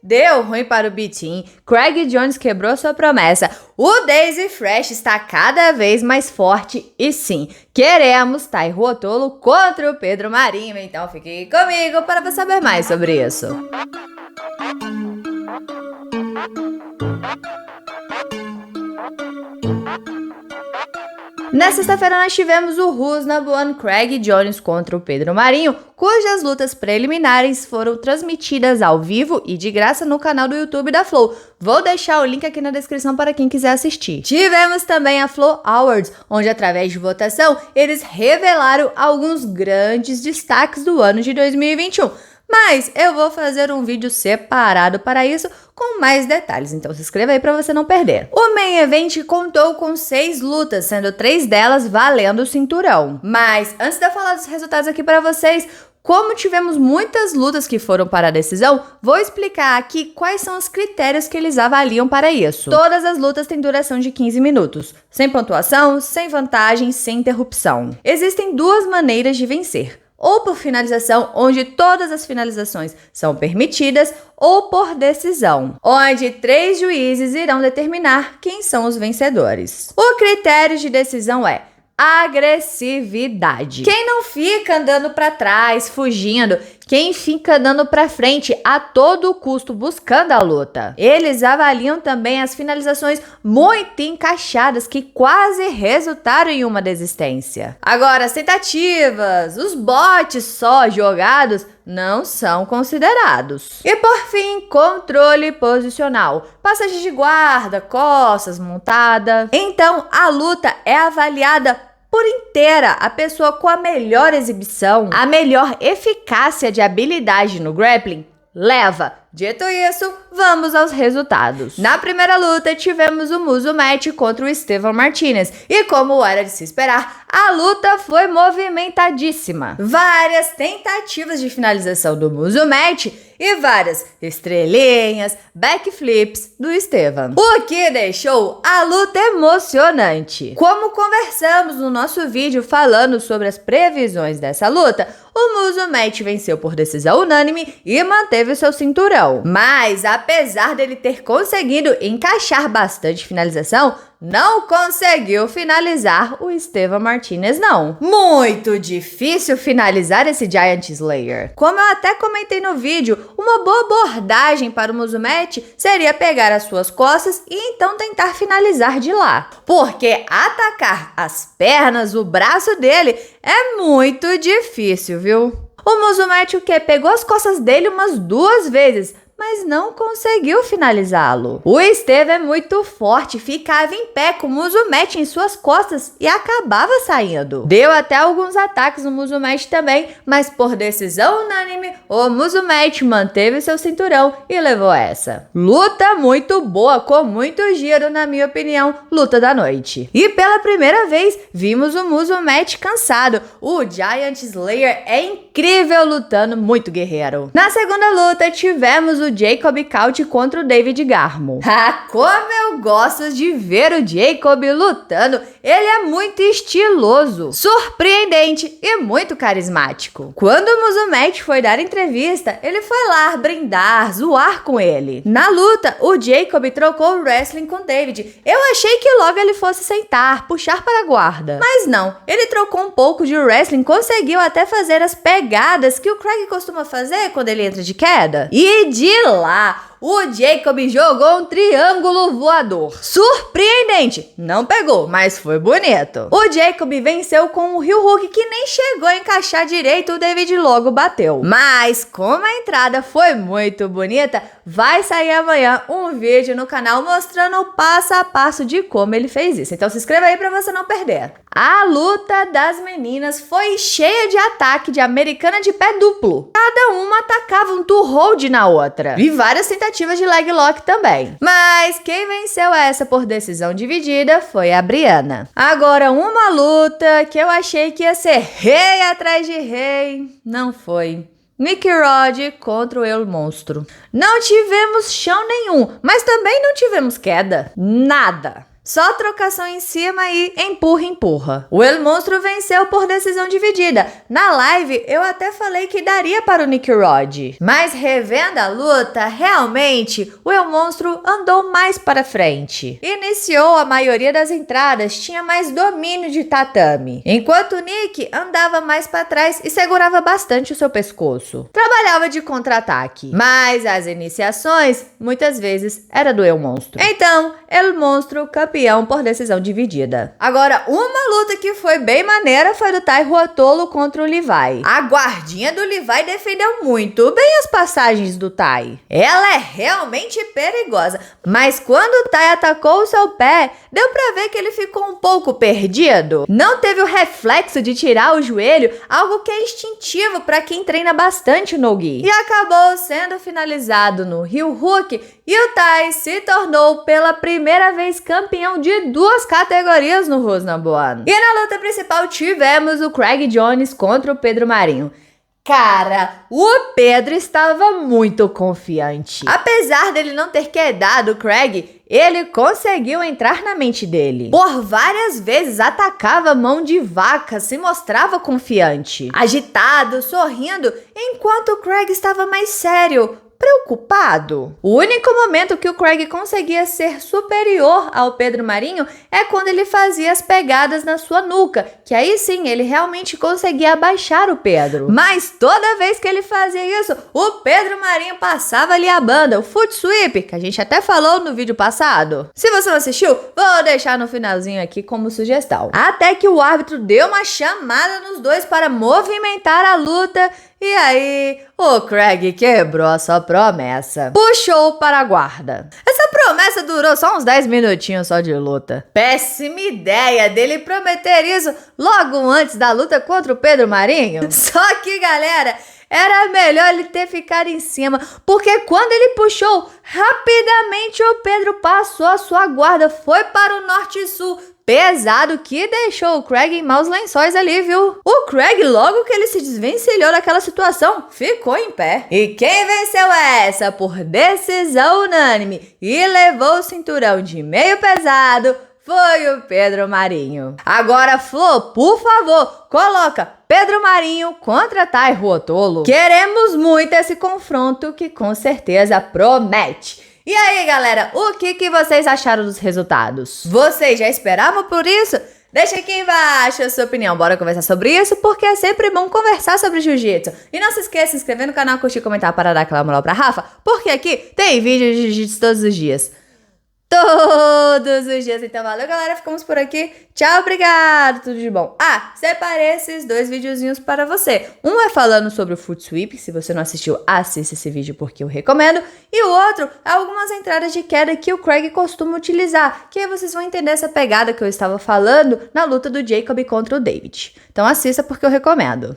Deu ruim para o B-Team, Craig Jones quebrou sua promessa, o Daisy Fresh está cada vez mais forte e sim, queremos Tairo Otolo contra o Pedro Marinho, então fique comigo para saber mais sobre isso. Na sexta-feira nós tivemos o Who's Number One Craig Jones contra o Pedro Marinho, cujas lutas preliminares foram transmitidas ao vivo e de graça no canal do YouTube da Flow. Vou deixar o link aqui na descrição para quem quiser assistir. Tivemos também a Flow Awards, onde através de votação eles revelaram alguns grandes destaques do ano de 2021. Mas eu vou fazer um vídeo separado para isso com mais detalhes, então se inscreva aí para você não perder. O Main Event contou com 6 lutas, sendo 3 delas valendo o cinturão. Mas antes de eu falar dos resultados aqui para vocês, como tivemos muitas lutas que foram para a decisão, vou explicar aqui quais são os critérios que eles avaliam para isso. Todas as lutas têm duração de 15 minutos, sem pontuação, sem vantagem, sem interrupção. Existem 2 maneiras de vencer. Ou por finalização, onde todas as finalizações são permitidas, ou por decisão, onde 3 juízes irão determinar quem são os vencedores. O critério de decisão é agressividade. Quem não fica andando para trás, fugindo, quem fica andando para frente a todo custo buscando a luta. Eles avaliam também as finalizações muito encaixadas que quase resultaram em uma desistência. Agora, as tentativas, os botes só jogados não são considerados. E por fim, controle posicional. Passagem de guarda, costas, montada. Então, a luta é avaliada por inteira, a pessoa com a melhor exibição, a melhor eficácia de habilidade no grappling, leva. Dito isso, vamos aos resultados. Na primeira luta, tivemos o Muzo Match contra o Estevam Martinez. E como era de se esperar, a luta foi movimentadíssima. Várias tentativas de finalização do Muzo Match e várias estrelinhas, backflips do Estevam. O que deixou a luta emocionante. Como conversamos no nosso vídeo falando sobre as previsões dessa luta, o Muzo Match venceu por decisão unânime e manteve o seu cinturão. Mas, apesar dele ter conseguido encaixar bastante finalização, não conseguiu finalizar o Estevam Martinez, não. Muito difícil finalizar esse Giant Slayer. Como eu até comentei no vídeo, uma boa abordagem para o Muzo Match seria pegar as suas costas e então tentar finalizar de lá. Porque atacar as pernas, o braço dele, é muito difícil, viu? O Muzo Match o quê? Pegou as costas dele umas 2 vezes, mas não conseguiu finalizá-lo. O Estevam é muito forte, ficava em pé com o Muzo Match em suas costas e acabava saindo. Deu até alguns ataques no Muzo Match também, mas por decisão unânime, o Muzo Match manteve seu cinturão e levou essa. Luta muito boa, com muito giro, na minha opinião, luta da noite. E pela primeira vez, vimos o Muzo Match cansado. O Giant Slayer é incrível lutando, muito guerreiro. Na segunda luta, tivemos o Jacob Couch contra o David Garmo. Como eu gosto de ver o Jacob lutando, ele é muito estiloso, surpreendente e muito carismático. Quando o Muzo Match foi dar entrevista, ele foi lá brindar, zoar com ele. Na luta, o Jacob trocou o wrestling com o David. Eu achei que logo ele fosse sentar, puxar para a guarda. Mas não, ele trocou um pouco de wrestling, conseguiu até fazer as pegadas que o Craig costuma fazer quando ele entra de queda. E de lá, o Jacob jogou um triângulo voador. Surpreendente! Não pegou, mas foi bonito. O Jacob venceu com o heel hook que nem chegou a encaixar direito, o David logo bateu. Mas como a entrada foi muito bonita, vai sair amanhã um vídeo no canal mostrando o passo a passo de como ele fez isso. Então se inscreva aí pra você não perder. A luta das meninas foi cheia de ataque de americana de pé duplo. Cada uma atacava um two hold na outra. E várias tentativas de leg lock também. Mas quem venceu essa por decisão dividida foi a Brianna. Agora, uma luta que eu achei que ia ser rei atrás de rei, não foi. Nick Rod contra o El Monstro. Não tivemos chão nenhum, mas também não tivemos queda. Nada. Só trocação em cima e empurra. O El Monstro venceu por decisão dividida. Na live, eu até falei que daria para o Nick Rod. Mas revendo a luta, realmente, o El Monstro andou mais para frente. Iniciou a maioria das entradas, tinha mais domínio de tatame. Enquanto o Nick andava mais para trás e segurava bastante o seu pescoço. Trabalhava de contra-ataque. Mas as iniciações, muitas vezes, era do El Monstro. Então, El Monstro campeão por decisão dividida. Agora, uma luta que foi bem maneira foi do Tai Ruotolo contra o Levi. A guardinha do Levi defendeu muito bem as passagens do Tai. Ela é realmente perigosa, mas quando o Tai atacou o seu pé, deu pra ver que ele ficou um pouco perdido. Não teve o reflexo de tirar o joelho, algo que é instintivo para quem treina bastante no gi. E acabou sendo finalizado no heel hook e o Tai se tornou pela primeira vez campeão de 2 categorias no Rosnabuan. E na luta principal tivemos o Craig Jones contra o Pedro Marinho. Cara, o Pedro estava muito confiante. Apesar dele não ter quedado o Craig, ele conseguiu entrar na mente dele. Por várias vezes atacava a mão de vaca, se mostrava confiante, agitado, sorrindo, enquanto o Craig estava mais sério, preocupado. O único momento que o Craig conseguia ser superior ao Pedro Marinho é quando ele fazia as pegadas na sua nuca, que aí sim ele realmente conseguia abaixar o Pedro. Mas toda vez que ele fazia isso, o Pedro Marinho passava ali a banda, o foot sweep, que a gente até falou no vídeo passado. Se você não assistiu, vou deixar no finalzinho aqui como sugestão. Até que o árbitro deu uma chamada nos dois para movimentar a luta. E aí, o Craig quebrou a sua promessa. Puxou para a guarda. Essa promessa durou só uns 10 minutinhos só de luta. Péssima ideia dele prometer isso logo antes da luta contra o Pedro Marinho. Só que, galera, era melhor ele ter ficado em cima, porque quando ele puxou, rapidamente o Pedro passou a sua guarda, foi para o norte e sul, pesado, que deixou o Craig em maus lençóis ali, viu? O Craig, logo que ele se desvencilhou daquela situação, ficou em pé. E quem venceu essa por decisão unânime e levou o cinturão de meio pesado foi o Pedro Marinho. Agora, Flo, por favor, coloca Pedro Marinho contra Tai Ruotolo. Queremos muito esse confronto que com certeza promete. E aí, galera, o que vocês acharam dos resultados? Vocês já esperavam por isso? Deixa aqui embaixo a sua opinião. Bora conversar sobre isso, porque é sempre bom conversar sobre jiu-jitsu. E não se esqueça de se inscrever no canal, curtir e comentar para dar aquela moral pra Rafa, porque aqui tem vídeo de jiu-jitsu todos os dias. Todos os dias. Então valeu, galera, ficamos por aqui. Tchau, obrigado, tudo de bom. Separei esses 2 videozinhos para você. Um é falando sobre o foot sweep, se você não assistiu, assista esse vídeo porque eu recomendo. E o outro é algumas entradas de queda que o Craig costuma utilizar, que aí vocês vão entender essa pegada que eu estava falando na luta do Jacob contra o David. Então assista porque eu recomendo.